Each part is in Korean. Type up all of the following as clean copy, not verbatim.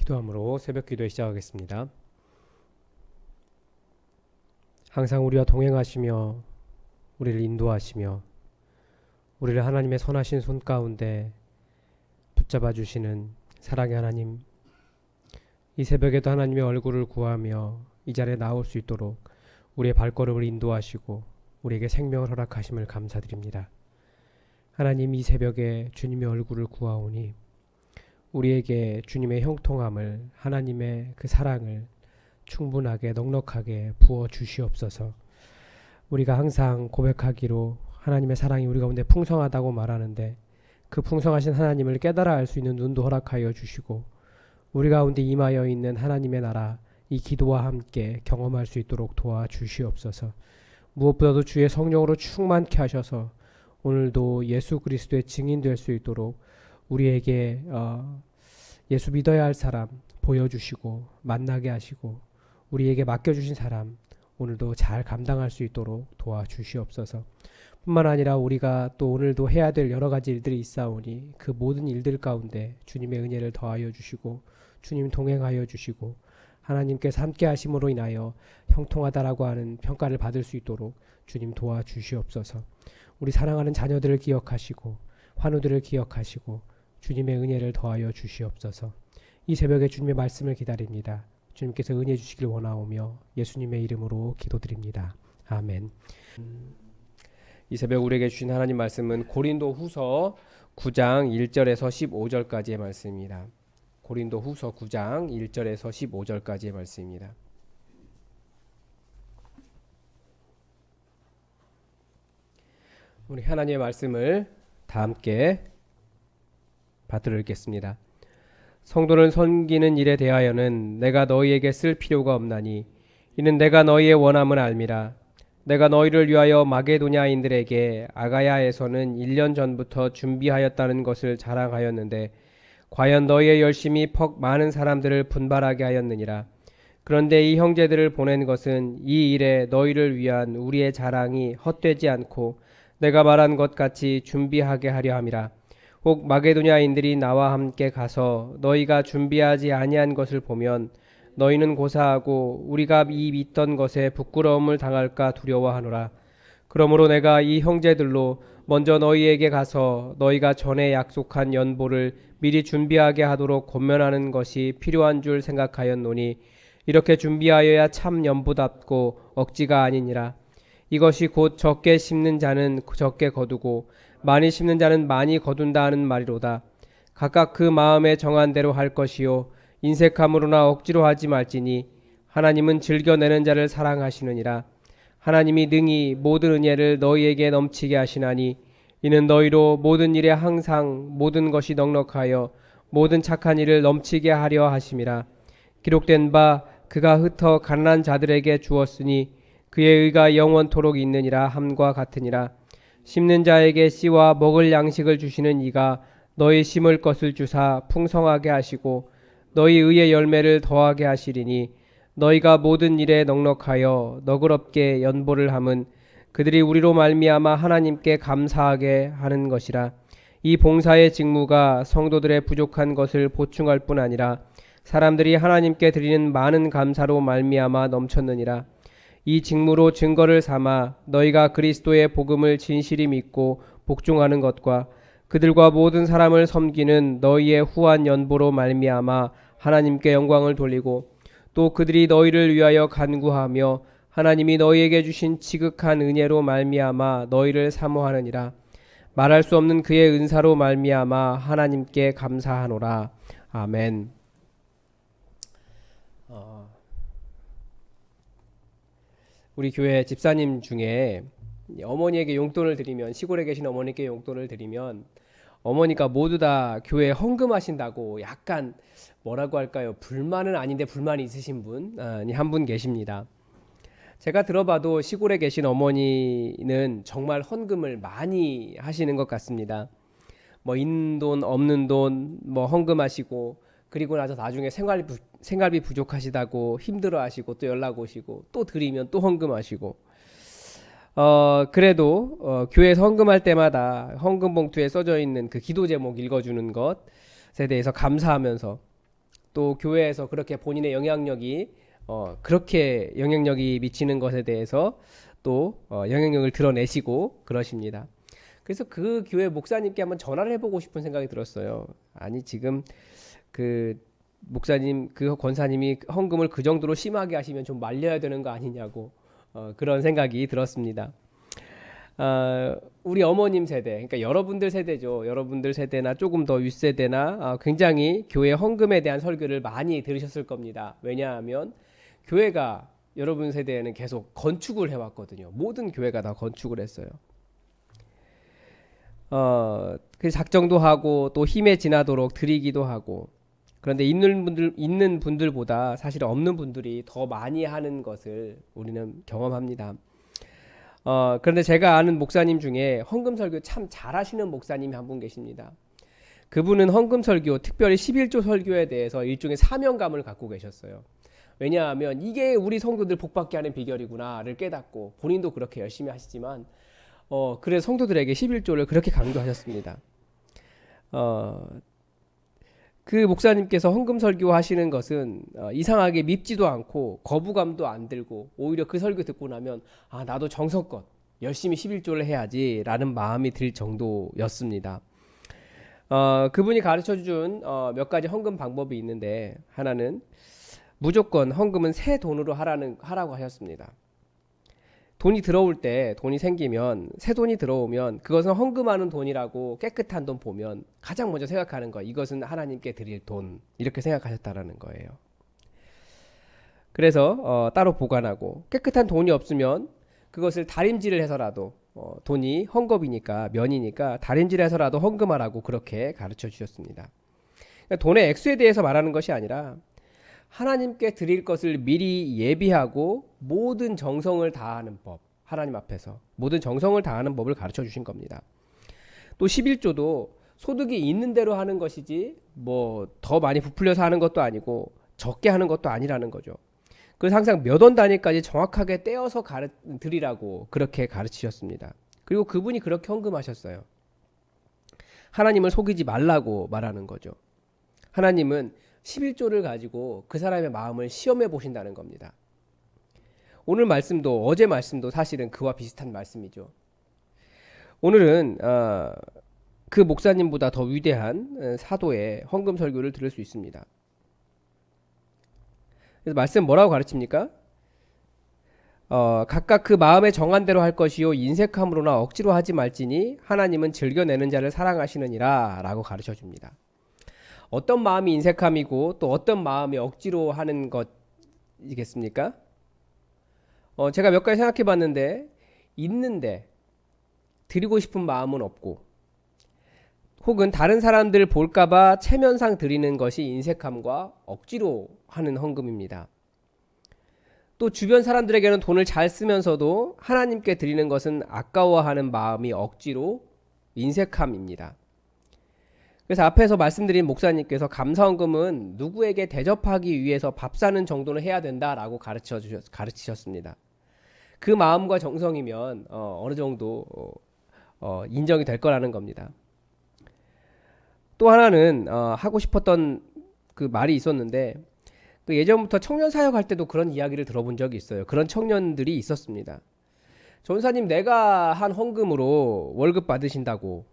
기도함으로 새벽 기도에 시작하겠습니다. 항상 우리와 동행하시며 우리를 인도하시며 우리를 하나님의 선하신 손 가운데 붙잡아 주시는 사랑의 하나님, 이 새벽에도 하나님의 얼굴을 구하며 이 자리에 나올 수 있도록 우리의 발걸음을 인도하시고 우리에게 생명을 허락하심을 감사드립니다. 하나님, 이 새벽에 주님의 얼굴을 구하오니 우리에게 주님의 형통함을, 하나님의 그 사랑을 충분하게 넉넉하게 부어 주시옵소서. 우리가 항상 고백하기로 하나님의 사랑이 우리 가운데 풍성하다고 말하는데 그 풍성하신 하나님을 깨달아 알 수 있는 눈도 허락하여 주시고 우리 가운데 임하여 있는 하나님의 나라, 이 기도와 함께 경험할 수 있도록 도와주시옵소서. 무엇보다도 주의 성령으로 충만케 하셔서 오늘도 예수 그리스도의 증인 될 수 있도록 우리에게 예수 믿어야 할 사람 보여주시고 만나게 하시고 우리에게 맡겨주신 사람 오늘도 잘 감당할 수 있도록 도와주시옵소서. 뿐만 아니라 우리가 또 오늘도 해야 될 여러 가지 일들이 있사오니 그 모든 일들 가운데 주님의 은혜를 더하여 주시고 주님 동행하여 주시고 하나님께서 함께 하심으로 인하여 형통하다라고 하는 평가를 받을 수 있도록 주님 도와주시옵소서. 우리 사랑하는 자녀들을 기억하시고 환우들을 기억하시고 주님의 은혜를 더하여 주시옵소서. 이 새벽에 주님의 말씀을 기다립니다. 주님께서 은혜 주시길 원하오며 예수님의 이름으로 기도드립니다. 아멘. 이 새벽 우리에게 주신 하나님 말씀은 고린도 후서 9장 1절에서 15절까지의 말씀입니다. 고린도 후서 9장 1절에서 15절까지의 말씀입니다. 우리 하나님의 말씀을 다 함께 받들어 읽겠습니다. 성도를 섬기는 일에 대하여는 내가 너희에게 쓸 필요가 없나니 이는 내가 너희의 원함을 알미라. 내가 너희를 위하여 마게도냐인들에게 아가야에서는 1년 전부터 준비하였다는 것을 자랑하였는데 과연 너희의 열심이 퍽 많은 사람들을 분발하게 하였느니라. 그런데 이 형제들을 보낸 것은 이 일에 너희를 위한 우리의 자랑이 헛되지 않고 내가 말한 것 같이 준비하게 하려 함이라. 혹 마게도냐인들이 나와 함께 가서 너희가 준비하지 아니한 것을 보면 너희는 고사하고 우리가 이 믿던 것에 부끄러움을 당할까 두려워하노라. 그러므로 내가 이 형제들로 먼저 너희에게 가서 너희가 전에 약속한 연보를 미리 준비하게 하도록 권면하는 것이 필요한 줄 생각하였노니 이렇게 준비하여야 참 연보답고 억지가 아니니라. 이것이 곧 적게 심는 자는 적게 거두고 많이 심는 자는 많이 거둔다 하는 말이로다. 각각 그 마음에 정한 대로 할 것이요 인색함으로나 억지로 하지 말지니 하나님은 즐겨내는 자를 사랑하시느니라. 하나님이 능히 모든 은혜를 너희에게 넘치게 하시나니 이는 너희로 모든 일에 항상 모든 것이 넉넉하여 모든 착한 일을 넘치게 하려 하심이라. 기록된 바 그가 흩어 가난한 자들에게 주었으니 그의 의가 영원토록 있느니라 함과 같으니라. 심는 자에게 씨와 먹을 양식을 주시는 이가 너희 심을 것을 주사 풍성하게 하시고 너희 의의 열매를 더하게 하시리니 너희가 모든 일에 넉넉하여 너그럽게 연보를 함은 그들이 우리로 말미암아 하나님께 감사하게 하는 것이라. 이 봉사의 직무가 성도들의 부족한 것을 보충할 뿐 아니라 사람들이 하나님께 드리는 많은 감사로 말미암아 넘쳤느니라. 이 직무로 증거를 삼아 너희가 그리스도의 복음을 진실히 믿고 복종하는 것과 그들과 모든 사람을 섬기는 너희의 후한 연보로 말미암아 하나님께 영광을 돌리고 또 그들이 너희를 위하여 간구하며 하나님이 너희에게 주신 지극한 은혜로 말미암아 너희를 사모하느니라. 말할 수 없는 그의 은사로 말미암아 하나님께 감사하노라. 아멘. 우리 교회 집사님 중에 어머니에게 용돈을 드리면, 시골에 계신 어머니께 용돈을 드리면 어머니가 모두 다 교회에 헌금하신다고 약간 뭐라고 할까요? 불만은 아닌데 불만이 있으신 분이 한 분 계십니다. 제가 들어봐도 시골에 계신 어머니는 정말 헌금을 많이 하시는 것 같습니다. 뭐 있는 돈 없는 돈 뭐 헌금하시고 그리고 나서 나중에 생활비 부족하시다고 힘들어하시고 또 연락 오시고 또 드리면 또 헌금하시고 그래도 교회에서 헌금할 때마다 헌금 봉투에 써져 있는 그 기도 제목 읽어주는 것에 대해서 감사하면서 또 교회에서 그렇게 본인의 영향력이 그렇게 영향력이 미치는 것에 대해서 또 영향력을 드러내시고 그러십니다. 그래서 그 교회 목사님께 한번 전화를 해보고 싶은 생각이 들었어요. 아니 지금 그 목사님 그 권사님이 헌금을 그 정도로 심하게 하시면 좀 말려야 되는 거 아니냐고 그런 생각이 들었습니다. 우리 어머님 세대, 그러니까 여러분들 세대죠. 여러분들 세대나 조금 더 윗세대나 굉장히 교회 헌금에 대한 설교를 많이 들으셨을 겁니다. 왜냐하면 교회가 여러분 세대에는 계속 건축을 해왔거든요. 모든 교회가 다 건축을 했어요. 그 작정도 하고 또 힘에 지나도록 드리기도 하고 그런데 있는 분들보다 사실 없는 분들이 더 많이 하는 것을 우리는 경험합니다. 그런데 제가 아는 목사님 중에 헌금 설교 참 잘하시는 목사님이 한 분 계십니다. 그분은 헌금 설교, 특별히 11조 설교에 대해서 일종의 사명감을 갖고 계셨어요. 왜냐하면 이게 우리 성도들 복받게 하는 비결이구나를 깨닫고 본인도 그렇게 열심히 하시지만 그래서 성도들에게 11조를 그렇게 강조하셨습니다. 그 목사님께서 헌금 설교하시는 것은 이상하게 밉지도 않고 거부감도 안 들고 오히려 그 설교 듣고 나면 나도 정성껏 열심히 11조를 해야지 라는 마음이 들 정도였습니다. 그분이 가르쳐준 몇 가지 헌금 방법이 있는데 하나는 무조건 헌금은 새 돈으로 하라고 하셨습니다. 돈이 들어올 때 돈이 생기면 새 돈이 들어오면 그것은 헌금하는 돈이라고 깨끗한 돈 보면 가장 먼저 생각하는 거 이것은 하나님께 드릴 돈 이렇게 생각하셨다라는 거예요. 그래서 따로 보관하고 깨끗한 돈이 없으면 그것을 다림질을 해서라도 돈이 헝겊이니까 면이니까 다림질 해서라도 헌금하라고 그렇게 가르쳐 주셨습니다. 그러니까 돈의 액수에 대해서 말하는 것이 아니라 하나님께 드릴 것을 미리 예비하고 모든 정성을 다하는 법, 하나님 앞에서 모든 정성을 다하는 법을 가르쳐 주신 겁니다. 또 11조도 소득이 있는 대로 하는 것이지 뭐 더 많이 부풀려서 하는 것도 아니고 적게 하는 것도 아니라는 거죠. 그래서 항상 몇 원 단위까지 정확하게 떼어서 드리라고 그렇게 가르치셨습니다. 그리고 그분이 그렇게 헌금하셨어요. 하나님을 속이지 말라고 말하는 거죠. 하나님은 11조를 가지고 그 사람의 마음을 시험해 보신다는 겁니다. 오늘 말씀도 어제 말씀도 사실은 그와 비슷한 말씀이죠. 오늘은 그 목사님보다 더 위대한 사도의 헌금 설교를 들을 수 있습니다. 그래서 말씀 뭐라고 가르칩니까? 각각 그 마음에 정한 대로 할 것이요 인색함으로나 억지로 하지 말지니 하나님은 즐겨내는 자를 사랑하시느니라 라고 가르쳐 줍니다. 어떤 마음이 인색함이고 또 어떤 마음이 억지로 하는 것이겠습니까? 제가 몇 가지 생각해 봤는데 있는데 드리고 싶은 마음은 없고 혹은 다른 사람들 볼까봐 체면상 드리는 것이 인색함과 억지로 하는 헌금입니다. 또 주변 사람들에게는 돈을 잘 쓰면서도 하나님께 드리는 것은 아까워하는 마음이 억지로 인색함입니다. 그래서 앞에서 말씀드린 목사님께서 감사헌금은 누구에게 대접하기 위해서 밥 사는 정도는 해야 된다라고 가르치셨습니다. 그 마음과 정성이면 어느 정도 인정이 될 거라는 겁니다. 또 하나는 하고 싶었던 그 말이 있었는데 그 예전부터 청년 사역할 때도 그런 이야기를 들어본 적이 있어요. 그런 청년들이 있었습니다. 전사님 내가 한 헌금으로 월급 받으신다고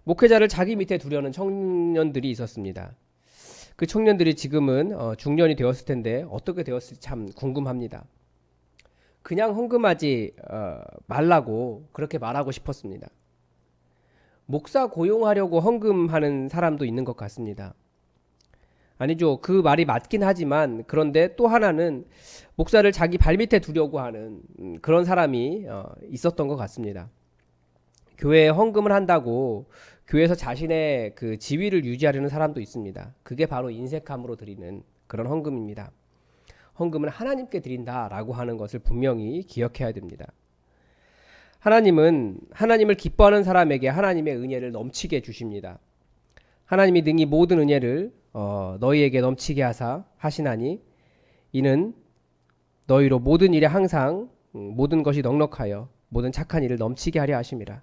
목회자를 자기 밑에 두려는 청년들이 있었습니다. 그 청년들이 지금은 중년이 되었을 텐데 어떻게 되었을지 참 궁금합니다. 그냥 헌금하지 말라고 그렇게 말하고 싶었습니다. 목사 고용하려고 헌금하는 사람도 있는 것 같습니다. 아니죠. 그 말이 맞긴 하지만 그런데 또 하나는 목사를 자기 발밑에 두려고 하는 그런 사람이 있었던 것 같습니다. 교회에 헌금을 한다고 교회에서 자신의 그 지위를 유지하려는 사람도 있습니다. 그게 바로 인색함으로 드리는 그런 헌금입니다. 헌금은 하나님께 드린다라고 하는 것을 분명히 기억해야 됩니다. 하나님은 하나님을 기뻐하는 사람에게 하나님의 은혜를 넘치게 주십니다. 하나님이 능히 모든 은혜를 너희에게 넘치게 하시나니 이는 너희로 모든 일에 항상 모든 것이 넉넉하여 모든 착한 일을 넘치게 하려 하심이라.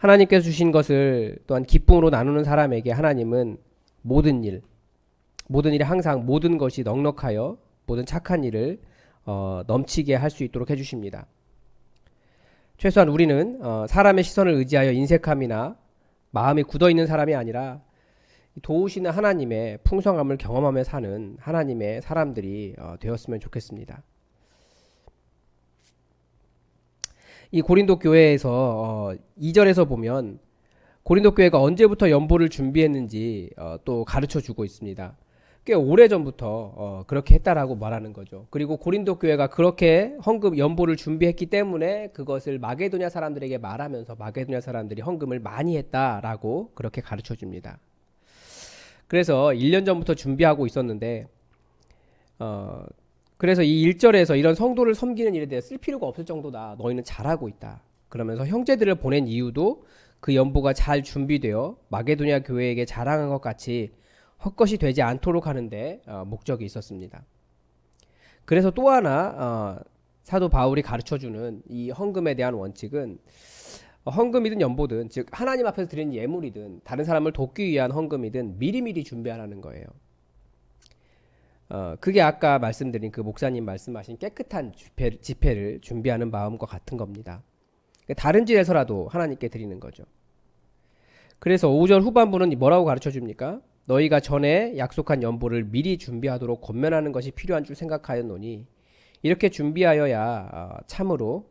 하나님께서 주신 것을 또한 기쁨으로 나누는 사람에게 하나님은 모든 일에 항상 모든 것이 넉넉하여 모든 착한 일을 넘치게 할 수 있도록 해주십니다. 최소한 우리는 사람의 시선을 의지하여 인색함이나 마음이 굳어있는 사람이 아니라 도우시는 하나님의 풍성함을 경험하며 사는 하나님의 사람들이 되었으면 좋겠습니다. 이 고린도 교회에서 2절에서 보면 고린도 교회가 언제부터 연보를 준비했는지 또 가르쳐 주고 있습니다. 꽤 오래전부터 그렇게 했다라고 말하는 거죠. 그리고 고린도 교회가 그렇게 헌금 연보를 준비했기 때문에 그것을 마게도냐 사람들에게 말하면서 마게도냐 사람들이 헌금을 많이 했다라고 그렇게 가르쳐 줍니다. 그래서 1년 전부터 준비하고 있었는데 그래서 이 1절에서 이런 성도를 섬기는 일에 대해 쓸 필요가 없을 정도다. 너희는 잘하고 있다. 그러면서 형제들을 보낸 이유도 그 연보가 잘 준비되어 마게도냐 교회에게 자랑한 것 같이 헛것이 되지 않도록 하는데 목적이 있었습니다. 그래서 또 하나 사도 바울이 가르쳐주는 이 헌금에 대한 원칙은 헌금이든 연보든 즉 하나님 앞에서 드리는 예물이든 다른 사람을 돕기 위한 헌금이든 미리미리 준비하라는 거예요. 그게 아까 말씀드린 그 목사님 말씀하신 깨끗한 지폐를 준비하는 마음과 같은 겁니다. 다른 질에서라도 하나님께 드리는 거죠. 그래서 5절 후반부는 뭐라고 가르쳐 줍니까? 너희가 전에 약속한 연보를 미리 준비하도록 권면하는 것이 필요한 줄 생각하였노니 이렇게 준비하여야 참으로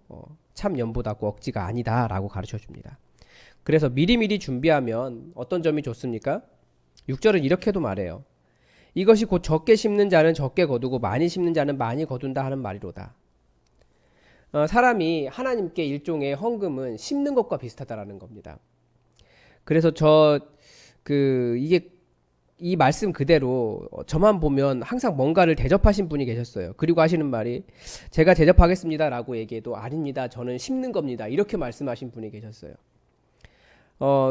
참 연보답고 억지가 아니다 라고 가르쳐 줍니다. 그래서 미리미리 준비하면 어떤 점이 좋습니까? 6절은 이렇게도 말해요. 이것이 곧 적게 심는 자는 적게 거두고 많이 심는 자는 많이 거둔다 하는 말이로다. 사람이 하나님께 일종의 헌금은 심는 것과 비슷하다라는 겁니다. 그래서 이게 이 말씀 그대로 저만 보면 항상 뭔가를 대접하신 분이 계셨어요. 그리고 하시는 말이 제가 대접하겠습니다 라고 얘기해도 아닙니다. 저는 심는 겁니다. 이렇게 말씀하신 분이 계셨어요.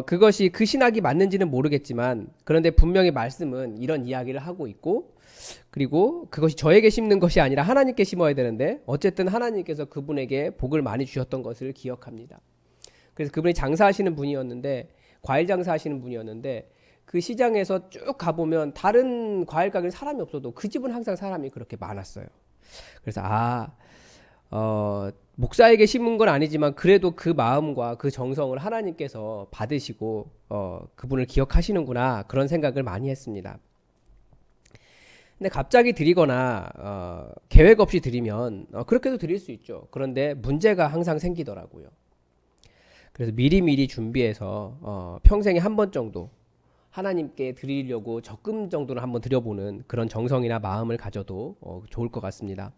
그것이 그 신학이 맞는지는 모르겠지만 그런데 분명히 말씀은 이런 이야기를 하고 있고 그리고 그것이 저에게 심는 것이 아니라 하나님께 심어야 되는데 어쨌든 하나님께서 그분에게 복을 많이 주셨던 것을 기억합니다. 그래서 그분이 장사하시는 분이었는데 과일 장사하시는 분이었는데 그 시장에서 쭉 가보면 다른 과일 가게에 사람이 없어도 그 집은 항상 사람이 그렇게 많았어요. 그래서 목사에게 심은 건 아니지만 그래도 그 마음과 그 정성을 하나님께서 받으시고 그분을 기억하시는구나 그런 생각을 많이 했습니다. 근데 갑자기 드리거나 계획 없이 드리면 그렇게도 드릴 수 있죠. 그런데 문제가 항상 생기더라고요. 그래서 미리미리 준비해서 평생에 한 번 정도 하나님께 드리려고 적금 정도는 한번 드려보는 그런 정성이나 마음을 가져도 좋을 것 같습니다.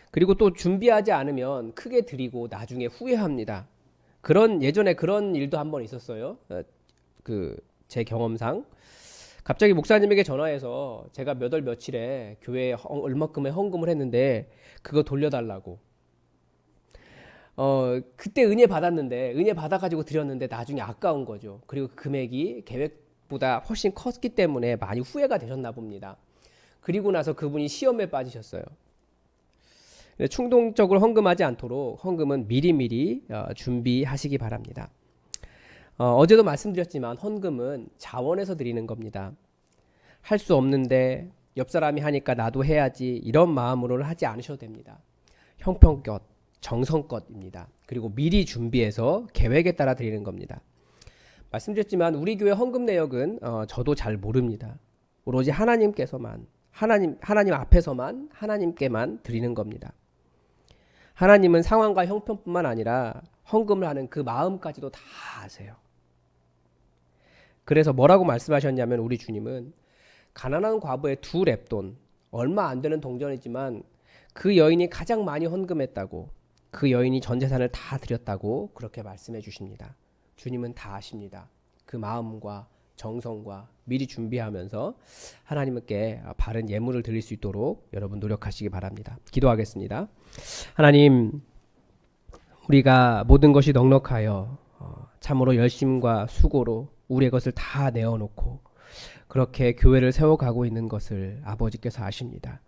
그리고 또 준비하지 않으면 크게 드리고 나중에 후회합니다. 예전에 그런 일도 한번 있었어요. 제 경험상 갑자기 목사님에게 전화해서 제가 몇 월 며칠에 교회에 얼마큼의 헌금을 했는데 그거 돌려달라고. 그때 은혜 받았는데 은혜 받아가지고 드렸는데 나중에 아까운 거죠. 그리고 그 금액이 계획보다 훨씬 컸기 때문에 많이 후회가 되셨나 봅니다. 그리고 나서 그분이 시험에 빠지셨어요. 충동적으로 헌금하지 않도록 헌금은 미리미리 준비하시기 바랍니다. 어제도 말씀드렸지만 헌금은 자원에서 드리는 겁니다. 할 수 없는데 옆 사람이 하니까 나도 해야지 이런 마음으로는 하지 않으셔도 됩니다. 형편껏 정성껏입니다. 그리고 미리 준비해서 계획에 따라 드리는 겁니다. 말씀드렸지만 우리 교회 헌금 내역은 저도 잘 모릅니다. 오로지 하나님께서만 하나님 앞에서만 하나님께만 드리는 겁니다. 하나님은 상황과 형편뿐만 아니라 헌금을 하는 그 마음까지도 다 아세요. 그래서 뭐라고 말씀하셨냐면 우리 주님은 가난한 과부의 2렙돈 얼마 안 되는 동전이지만 그 여인이 가장 많이 헌금했다고 그 여인이 전 재산을 다 드렸다고 그렇게 말씀해 주십니다. 주님은 다 아십니다. 그 마음과 정성과 미리 준비하면서 하나님께 바른 예물을 드릴 수 있도록 여러분 노력하시기 바랍니다. 기도하겠습니다. 하나님, 우리가 모든 것이 넉넉하여 참으로 열심과 수고로 우리의 것을 다 내어놓고 그렇게 교회를 세워가고 있는 것을 아버지께서 아십니다.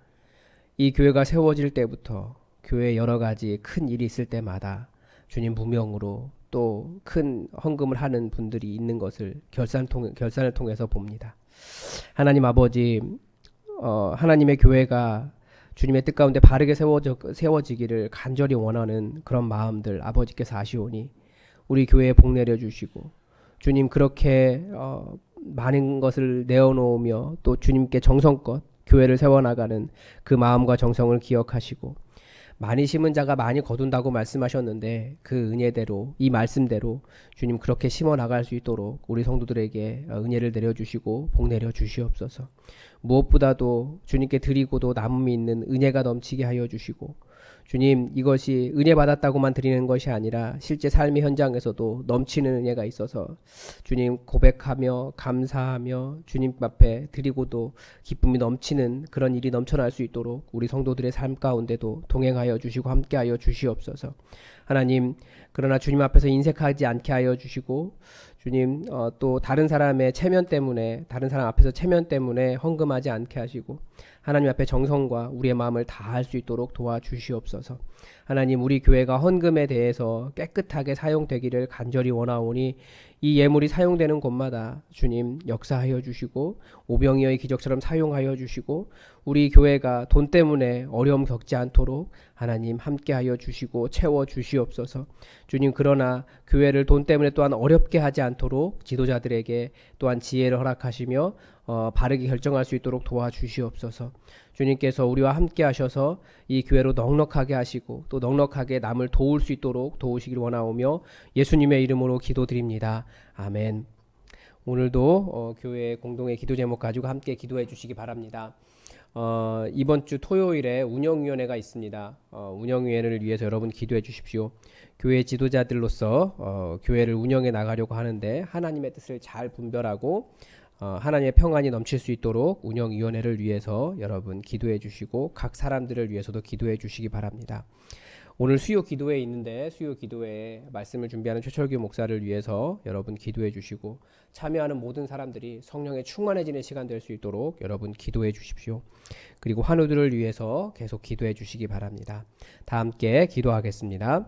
이 교회가 세워질 때부터 교회에 여러 가지 큰 일이 있을 때마다 주님 무명으로 또 큰 헌금을 하는 분들이 있는 것을 결산을 통해서 봅니다. 하나님 아버지, 하나님의 교회가 주님의 뜻 가운데 바르게 세워지기를 간절히 원하는 그런 마음들 아버지께서 아시오니 우리 교회에 복 내려 주시고, 주님 그렇게 많은 것을 내어놓으며 또 주님께 정성껏 교회를 세워나가는 그 마음과 정성을 기억하시고, 많이 심은 자가 많이 거둔다고 말씀하셨는데 그 은혜대로, 이 말씀대로 주님 그렇게 심어 나갈 수 있도록 우리 성도들에게 은혜를 내려주시고 복 내려 주시옵소서. 무엇보다도 주님께 드리고도 남음이 있는 은혜가 넘치게 하여 주시고, 주님 이것이 은혜 받았다고만 드리는 것이 아니라 실제 삶의 현장에서도 넘치는 은혜가 있어서 주님 고백하며 감사하며 주님 앞에 드리고도 기쁨이 넘치는 그런 일이 넘쳐날 수 있도록 우리 성도들의 삶 가운데도 동행하여 주시고 함께하여 주시옵소서. 하나님, 그러나 주님 앞에서 인색하지 않게 하여 주시고, 주님 또 다른 사람 앞에서 체면 때문에 헌금하지 않게 하시고, 하나님 앞에 정성과 우리의 마음을 다할 수 있도록 도와주시옵소서. 하나님, 우리 교회가 헌금에 대해서 깨끗하게 사용되기를 간절히 원하오니 이 예물이 사용되는 곳마다 주님 역사하여 주시고 오병이어의 기적처럼 사용하여 주시고, 우리 교회가 돈 때문에 어려움 겪지 않도록 하나님 함께하여 주시고 채워 주시옵소서. 주님, 그러나 교회를 돈 때문에 또한 어렵게 하지 않도록 지도자들에게 또한 지혜를 허락하시며 바르게 결정할 수 있도록 도와주시옵소서. 주님께서 우리와 함께 하셔서 이 교회로 넉넉하게 하시고 또 넉넉하게 남을 도울 수 있도록 도우시길 원하오며 예수님의 이름으로 기도드립니다. 아멘. 오늘도 교회 공동의 기도 제목 가지고 함께 기도해 주시기 바랍니다. 이번 주 토요일에 운영위원회가 있습니다. 운영위원회를 위해서 여러분 기도해 주십시오. 교회 지도자들로서 교회를 운영해 나가려고 하는데 하나님의 뜻을 잘 분별하고 하나님의 평안이 넘칠 수 있도록 운영위원회를 위해서 여러분 기도해 주시고 각 사람들을 위해서도 기도해 주시기 바랍니다. 오늘 수요 기도회에 있는데 수요 기도회에 말씀을 준비하는 최철규 목사를 위해서 여러분 기도해 주시고, 참여하는 모든 사람들이 성령에 충만해지는 시간 될 수 있도록 여러분 기도해 주십시오. 그리고 환우들을 위해서 계속 기도해 주시기 바랍니다. 다 함께 기도하겠습니다.